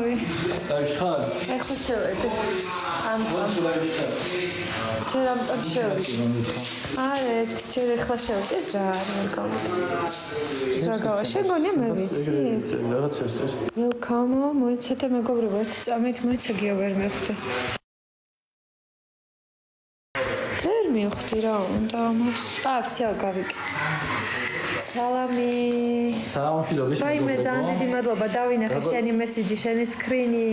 Oi. Daishkhal. Ეხლა შევედი. Ჯერ ამ წამს შევედი. არა, ჯერ ეხლა შევედი. ეს რა არის მეგობრო? ეს რა გავა? შენ გონია მე ვიცი? რაღაცებს წეს. Welcome, მოიცადე მეგობრებო, ერთ წამით მოიცაგია ვერ მივხვდი. ვერ მივხვდი რა უნდა ამას. всё, გავიკე. Salami. Salamში დოგის. მე ძალიან დიდი მადლობა. დავინახე შენი მესიჯი, შენი სკრინი.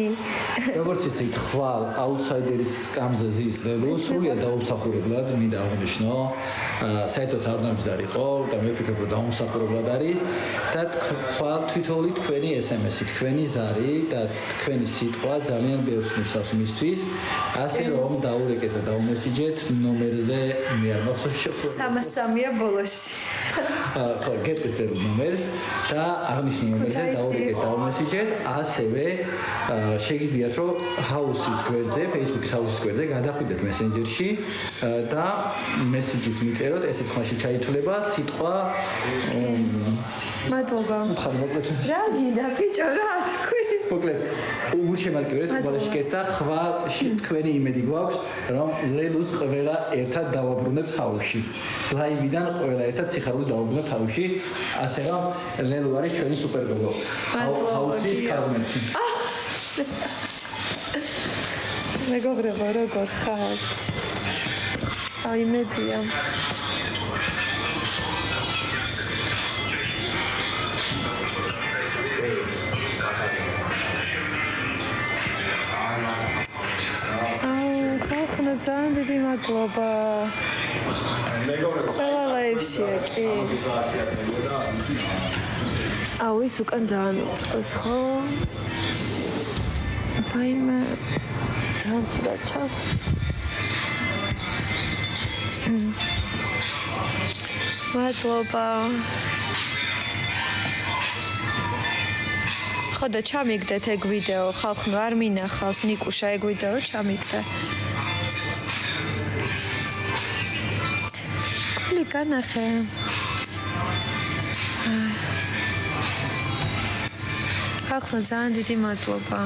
როგორც იცით, ხვალ აუთსაიდერის სკამზე ზის ლელო სრულიად დაუმსახურებლად მინდა აღნიშნო. საერთოდ არ ნამჯდარი იყო და მე ვფიქრობ, რომ დაუმსახურებლად არის და ხვალ თვითონი თქვენი SMS-ი, თქვენი ზარი და თქვენი სიტყვა ძალიან ბევრს ნიშნავს მისთვის. ასე რომ დაურეკეთ და დაუმესიჯეთ ნომერზე მე არ მახსოვს შეხვედრა. 303-ია ბოლოში. ხო, გეტყვით ნომერს და აღნიშნულ ნომერზე დაურეკეთ და დაუმესიჯეთ. ასევე შეგიძლიათ რომ ჰაუსის გვერდზე, Facebook-ის ჰაუსის გვერდზე გადახვიდეთ მესენჯერში და მესიჯის მიწეროთ, ესეც ხმაში ჩაითვლება სიტყვა მადლობა. მოკლედ. რა გინდა ბიჭო, რა თქვი? მოკლედ, უშემატკივრეთ უბრალოდ და ხვალში თქვენი იმედი გვაქვს, რომ ლელუს ყველა ერთად დავაბრუნებთ ჰაუსში. ლაივიდან ყველა ერთად სიხარული დავაბრუნებთ ჰაუსში, ასე რომ ლელუ არის ჩვენი სუპერგოგო. ჰაუსის კაბინეტში. მეგობრებო, როგორ ხართ? აი მეძია. ხალხნა ძალიან დიდი მადლობა. ყველა ლაივშია კი. ის უკან ძალიან უწყოს ხო? ვაიმე ძალიან ცუდად ჩავს. მადლობა. ხო და ჩამიგდეთ ეგ ვიდეო, ხალხო არ მინახავს ნიკუშა ეგ ვიდეო ჩამიგდე. კული განახე. ხალხო ძალიან დიდი მადლობა.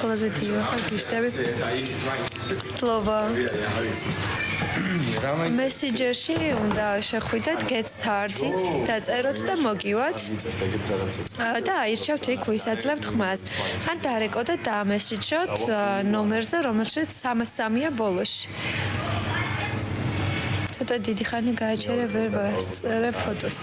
ყველაზე დიდი ხარ გიშდებით. მადლობა. მესენჯერში უნდა შეხვიდეთ get started და წეროთ და მოგივათ და აირჩევთ იქ ვისაძლევთ ხმას. ან დარეკოდეთ და ამესიჯოთ ნომერზე, რომელშიც 303-ია ბოლოში. ცოტა დიდი ხანი გააჩერე ვერ ვასწერე ფოტოს.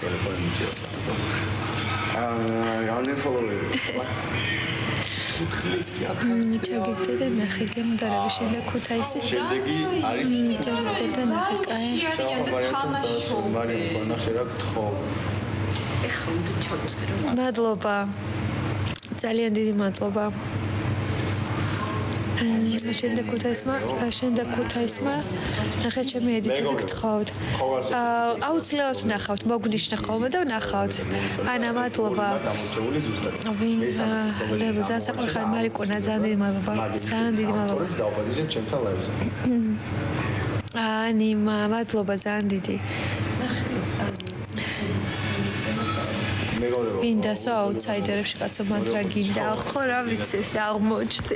ჩაგიგდე და ნახე გემდარები შენდა ქუთაისი. შემდეგი არის ჩაგიგდე და ნახე კაი. მადლობა. ძალიან დიდი მადლობა. შენდა ქუთაისმა ნახე ჩემი ედიტები გთხოვთ. აუცილებლად ნახავთ, მოგნიშნე ხოლმე და ნახავთ. ანა მადლობა. ვინ ლელო ზასაყრხან მარიკონა ძალიან დიდი მადლობა. ძალიან დიდი მადლობა. ანი მადლობა ძალიან დიდი. ინდასო აუთსაიდერებში კაცო მანდრა გინდა ხო რა ვიცი ეს აღმოჩნდი.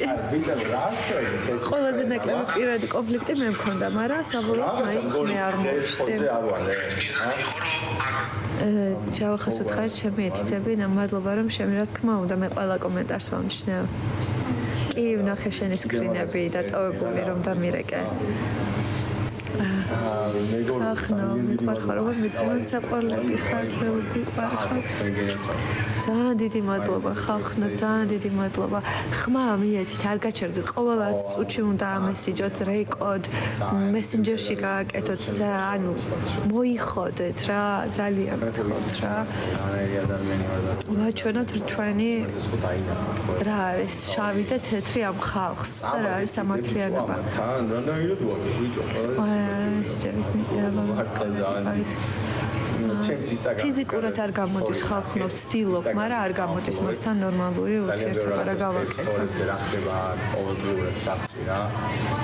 ყველაზე ნაკლები პირადი კონფლიქტი მე მქონდა, მაგრამ საბოლოოდ მაინც მე არ მოჩნდი. ჯავახას უთხარი ჩემი ეთიტები, მადლობა რომ შემი რა თქმა უნდა მე ყველა კომენტარს ვამჩნევ. კი ვნახე შენი სკრინები დატოვებული რომ დამირეკე. ახლა მიყარხარ რომ მეცემან საყვარლები ხარ ძალიან დიდი მადლობა ხალხნა ძალიან დიდი მადლობა ხმა მიეცით არ გაჩერდეთ ყოველ წუთში უნდა ამესიჯოთ რეკოდ მესენჯერში გააკეთოთ ანუ მოიხოდეთ რა ძალიან გთხოვთ რა ვაჩვენოთ ჩვენი რა არის შავი და თეთრი ამ ხალხს და რა არის სამართლიანობა ჩემს ინსტაგრამზე. ფიზიკურად არ გამოდის ხალხნო ვცდილობ, მაგრამ არ გამოდის მასთან ნორმალური ურთიერთობა რა გავაკეთო. სტორიებზე რა ხდება ყოველდღიურად საფრთხე რა.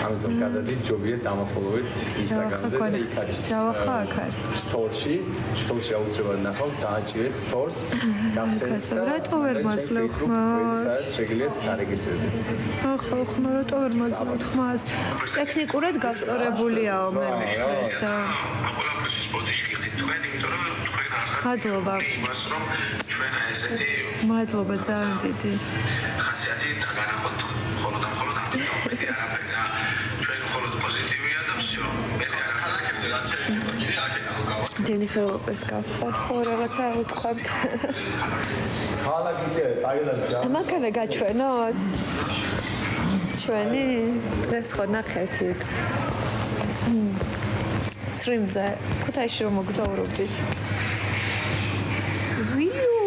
ამიტომ გადადით ჯობია დამაფოლოვეთ ინსტაგრამზე და იქ არის. ჯავახა აქ არის. სტორში აუცილებლად ნახავთ, დააჭირეთ სტორს, გახსენეთ და რატო ვერ მაძლევ ხმას? შეგიძლიათ დარეგისტრირდეთ. ახლა ხმა რატო ვერ მაძლევ ხმას? ტექნიკურად გასწორებულიაო მე მითხრის და ყველაფერს პოზიციაში გიხდით თქვენ, იმიტომ რომ თქვენ არ მადლობა. იმას რომ ჩვენ ესეთი მადლობა ძალიან დიდი. ხასიათი დაგანახოთ მხოლოდ ამიტომ მეტი არაფერი რა. ჩვენ მხოლოდ პოზიტივია და всё. მეტი არაფერი რაც შეიძლება კიდე აქედან რომ გავა. ჯენიფერ ლოპეს გავხარ, ხო რაღაცა უთქვამთ. ხალა კიდე ტაილანდში მანქანა გაჩვენოთ? ჩვენი დღეს ხო ნახეთ იქ. სტრიმზე ქუთაისში რომ მოგზაურობდით. ვიუ!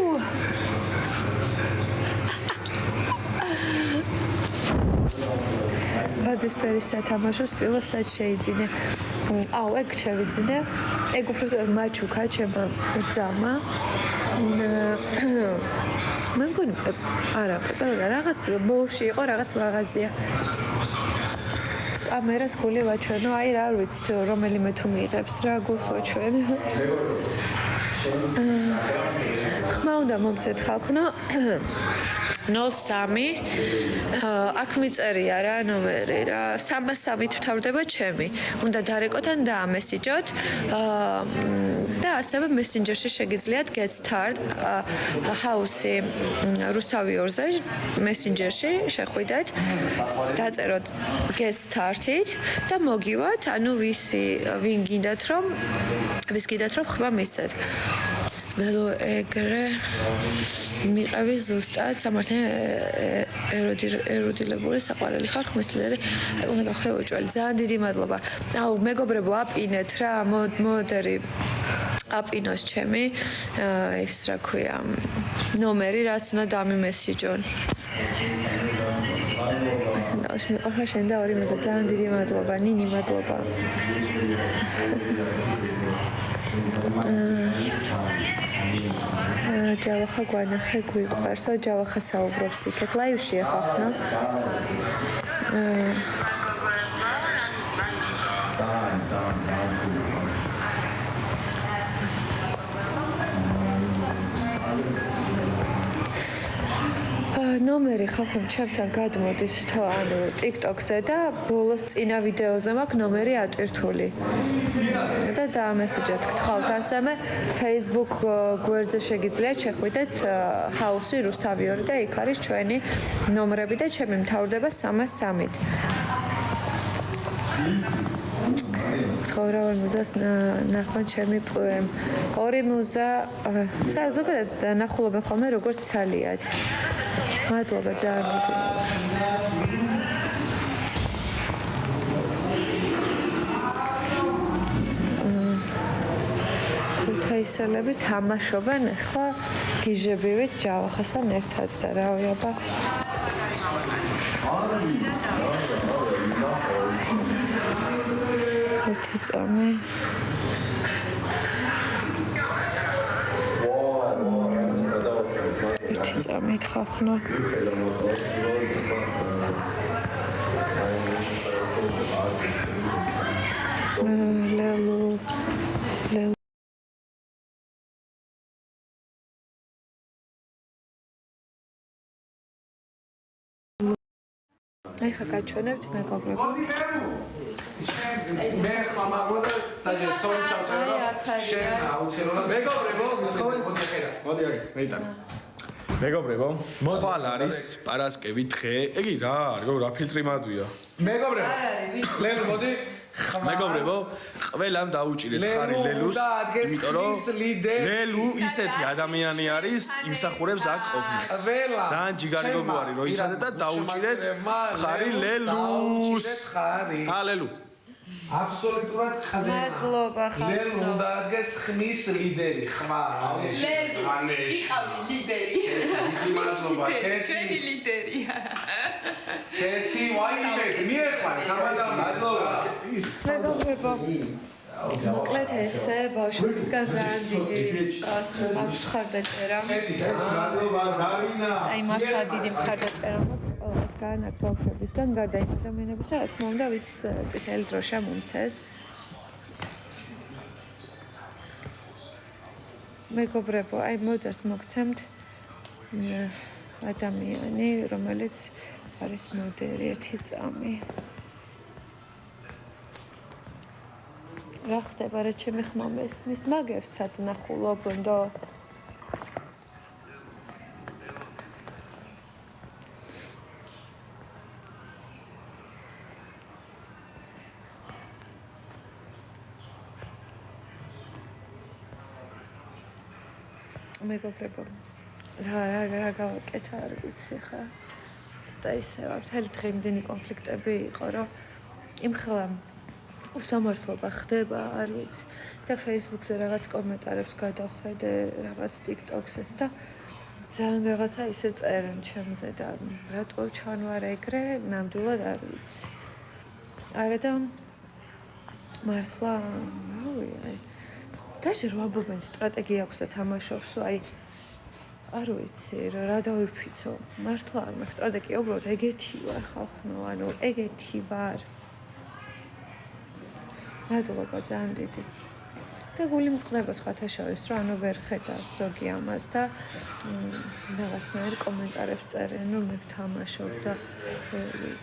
ვარდისფერის სათამაშოს პილოსაც შეიძინე. აუ, ეგ შევიძინე. ეგ უბრალოდ მაჩუკა ჩემმა ბრძამა. მე მგონი არა, რაღაც ბოლში იყო რაღაც მაღაზია. კამერას გული ვაჩვენო, აი რა არ ვიცით რომელიმე თუ მიიღებს რა გულს ვაჩვენ. ხმა უნდა მომცეთ ხალხნო 03 აქ მიწერია რა ნომერი რა 303-ით ვთავრდება ჩემი. უნდა დარეკოთ ან დაამესიჯოთ და ასევე მესენჯერში შეგიძლიათ get start house-ი რუსთავი 2-ზე მესენჯერში შეხვიდეთ. დაწეროთ get started და მოგივათ, ანუ ვინ გინდათ რომ ხმა მისცეთ. ლელო ეგრე მიყევი ზუსტად სამართლე ეროდილებული საყვარელი ხარ ხმისლერი უნდა გახდე უჭველი. ძალიან დიდი მადლობა. აუ მეგობრებო აპინეთ რა მოდერი აპინოს ჩემი ეს რა ქვია ნომერი რაც უნდა დამიმესიჯონ. ნაუშ მიყვარხარ შენ და ორი მეზა ძალიან დიდი მადლობა ნინი მადლობა. ჯავახა გვანახე გვიყვარსო ჯავახა საუბრობს იქეთ ლაივში ახლა ნომერი ხალხო ჩემთან გადმოდის თო ანუ TikTok-ზე და ბოლოს წინა ვიდეოზე მაქვს ნომერი ატვირთული და დაამესიჯეთ გთხოვთ ასევე Facebook გვერდზე შეგიძლიათ შეხვიდეთ house-ი რუსთავი 2 და იქ არის ჩვენი ნომრები და ჩემი მთავრდება 303-ით ცხოვრავენ მუზას ნახონ ჩემი პოემ ორი მუზა ზოგადად ნახულობენ ხოლმე როგორც ცალიად მადლობა ძალიან დიდი ქუთაისელები თამაშობენ ახლა გიჟებივით ჯავახასთან ერთად და რავი აბა ერთი წამი ერთი წამით ხახნო ლელო აი ხა გაჩვენებთ მეგობრებო მე ხმამაგოდა და სტორი ჩავწერა შენ აუცილებლად მეგობრებო მოდი აქ მეიტანე მეგობრებო ხვალ არის პარასკევი დღე იგი რა რა ფილტრი მადვია მეგობრებო ლელო მოდი მეგობრებო ყველამ დაუჭირეთ ხარი ლელუს იმიტომ რომ ლელუ ისეთი ადამიანი არის იმსახურებს აქ ყოფნის ძალიან ჯიგარი გოგო არის რო იცადე და დაუჭირეთ ხარი ლელუს ხა ლელუ აბსოლუტურად ხდება მადლობა ლელუ უნდა ადგეს ხმის ლიდერი ხმა ლელუ იყავი ლიდერი მადლობა ჩვენი ლიდერია კეთი ვაიმე მიეხმარი გამადამ მადლობა მეგობრებო მოკლედ ესე ბავშვებისგან ძალიან დიდი მხარდაჭერა. აი მართლა დიდი მხარდაჭერა მაქვს განაკ ბავშვებისგან გარდა იმ ადამიანებისა, რა თქმა უნდა, ვიც წითელი დროშა მომცეს. მეგობრებო, აი მოდას მოგცემთ ადამიანი, რომელიც არის მოდერი 1 წამი. რა ხდება რა ჩემი ხმა მესმის მაგევსად ნახულობ ნდო მეგობრებო რა გავაკეთა არ ვიცი ხა ცოტა ისე ვარ მთელი დღე იმდენი კონფლიქტები იყო რომ იმხელა უსამართლობა ხდება არ ვიცი და Facebook-ზე რაღაც კომენტარებს გადავხედე რაღაც TikTok-ს და ძალიან რაღაცა ისე წერენ ჩემზე და რატო ჩანვარ ეგრე ნამდვილად არ ვიცი არა და მართლა აი დაჟე რომ ამბობენ სტრატეგია აქვს და თამაშობს აი არ ვიცი რა დავიფიცო მართლა არ მაქვს სტრატეგია უბრალოდ ეგეთი ვარ ხალხო ანუ ეგეთი ვარ მადლობა ძალიან დიდი და გული მწყდება სხვათა შორის რომ ანუ ვერ ხედავ ზოგი ამას და რაღაცნაირ კომენტარებს წერენ რომ მე ვთამაშობ და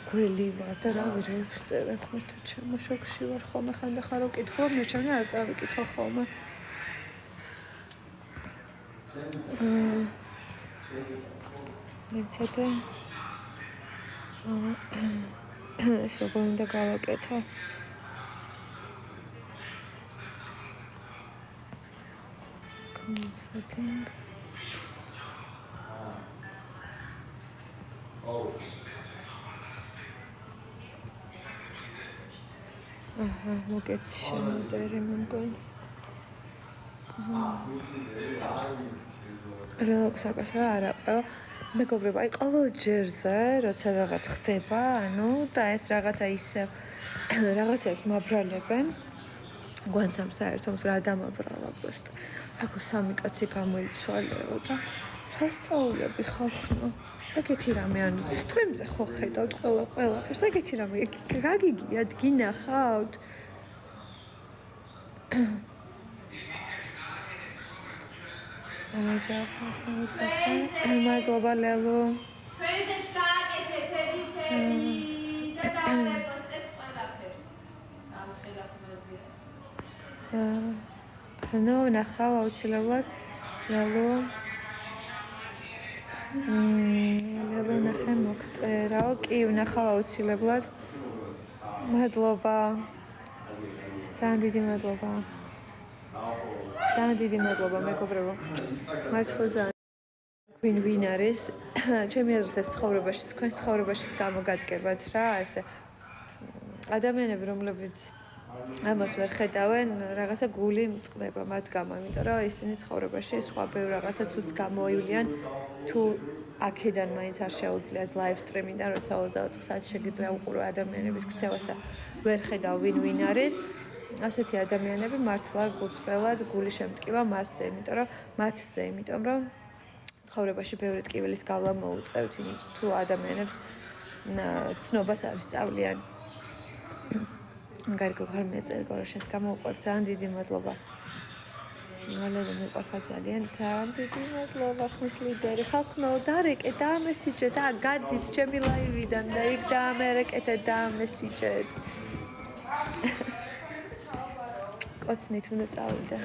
გველი ვარ და რა ვირებს წერენ ხმათა ჩემო შოქში ვარ ხოლმე ხანდახან რო კითხულობ მე ჩემი არ წავიკითხო ხოლმე მეცადე ეს როგორ უნდა გავაკეთო setting მოგეცი შემოდერი მომგონი რელაქსაკას რა არაყო მეგობრებო აი ყოველ ჯერზე როცა რაღაც ხდება ანუ და ეს რაღაცა ისე რაღაცებს მაბრალებენ გვანცამ საერთოდ რა დამაბრალა просто აქ სამი კაცი გამოიცვალეო და სასწაულები ხალხო ეგეთი რამე ანუ სტრიმზე ხო ხედავთ ყველაფერს ეგეთი რამე რა გიგიათ გინახავთ მადლობა ლელო ჩვენზეც გააკეთეთ ედიტები და დავეპოსტებ ყველაფერს ამხელა ხმაზე ნუ ნახავ აუცილებლად ლელო ლელო ნახე მოგწერაო კი ვნახავ აუცილებლად მადლობა ძალიან დიდი მადლობა ძალიან დიდი მადლობა მეგობრებო მართლა ძალიან ვინ არის ჩემი აზრით ეს ცხოვრებაში თქვენს ცხოვრებაშიც გამოგადგებათ რა ესე ადამიანები რომლებიც ამას ვერ ხედავენ რაღაცა გული მწყდება მათ გამო იმიტომ რომ ისინი ცხოვრებაში სხვა ბევრ რაღაცა ცუდს გამოივლიან თუ აქედან მაინც არ შეუძლიათ ლაივ სტრიმინგიდან როცა 24 საათი შეგიძლია უყურო ადამიანების ქცევას და ვერ ხედავ ვინ არის ასეთი ადამიანები მართლა გულწრფელად გული შემტკივა მათზე იმიტომ რომ ცხოვრებაში ბევრი ტკივილის გავლა მოუწევთ თუ ადამიანებს ცნობას არ ისწავლიან გარიგო ხარმეწერ გორაშენს გამოვყავ ძალიან დიდი მადლობა მალევე მეყარხარ ძალიან დიდი მადლობა ხმის ლიდერი ხალხო დარეკე დაამესიჯე და გადით ჩემი ლაივიდან და იქ დაამერეკეთე დაამესიჯეთ კოცნით უნდა წავიდე